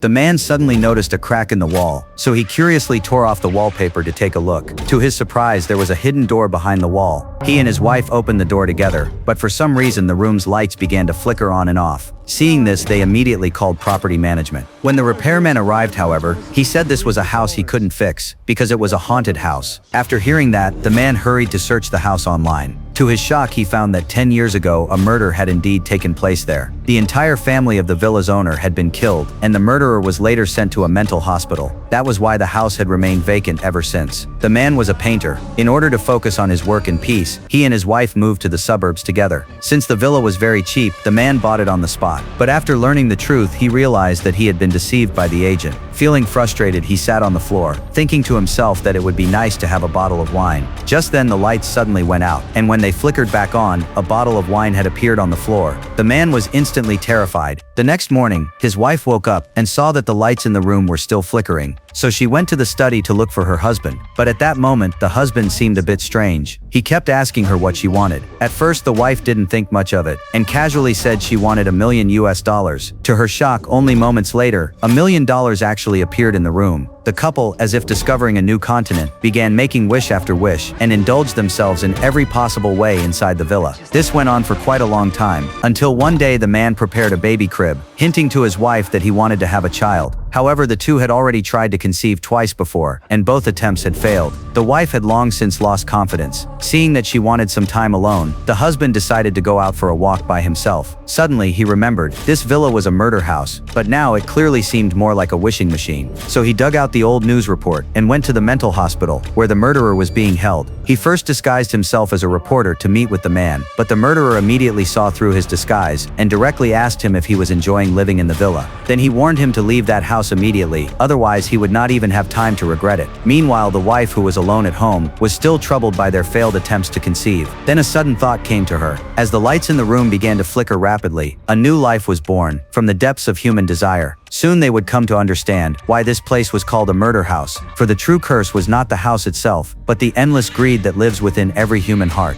The man suddenly noticed a crack in the wall, so he curiously tore off the wallpaper to take a look. To his surprise, there was a hidden door behind the wall. He and his wife opened the door together, but for some reason the room's lights began to flicker on and off. Seeing this, they immediately called property management. When the repairman arrived, however, he said this was a house he couldn't fix, because it was a haunted house. After hearing that, the man hurried to search the house online. To his shock, he found that 10 years ago, a murder had indeed taken place there. The entire family of the villa's owner had been killed, and the murderer was later sent to a mental hospital. That was why the house had remained vacant ever since. The man was a painter. In order to focus on his work in peace, he and his wife moved to the suburbs together. Since the villa was very cheap, the man bought it on the spot. But after learning the truth, he realized that he had been deceived by the agent. Feeling frustrated, he sat on the floor, thinking to himself that it would be nice to have a bottle of wine. Just then the lights suddenly went out, and when they flickered back on, a bottle of wine had appeared on the floor. The man was instantly terrified. The next morning, his wife woke up and saw that the lights in the room were still flickering. So she went to the study to look for her husband. But at that moment, the husband seemed a bit strange. He kept asking her what she wanted. At first, the wife didn't think much of it, and casually said she wanted $1 million. To her shock, only moments later, $1 million actually appeared in the room. The couple, as if discovering a new continent, began making wish after wish and indulged themselves in every possible way inside the villa. This went on for quite a long time, until one day the man prepared a baby crib, hinting to his wife that he wanted to have a child. However, the two had already tried to conceive twice before, and both attempts had failed. The wife had long since lost confidence. Seeing that she wanted some time alone, the husband decided to go out for a walk by himself. Suddenly, he remembered, this villa was a murder house, but now it clearly seemed more like a wishing machine. So he dug out the old news report and went to the mental hospital, where the murderer was being held. He first disguised himself as a reporter to meet with the man, but the murderer immediately saw through his disguise and directly asked him if he was enjoying living in the villa. Then he warned him to leave that house immediately, otherwise he would not even have time to regret it. Meanwhile, the wife, who was alone at home, was still troubled by their failed attempts to conceive. Then a sudden thought came to her. As the lights in the room began to flicker rapidly, a new life was born from the depths of human desire. Soon they would come to understand why this place was called a murder house, for the true curse was not the house itself, but the endless greed that lives within every human heart.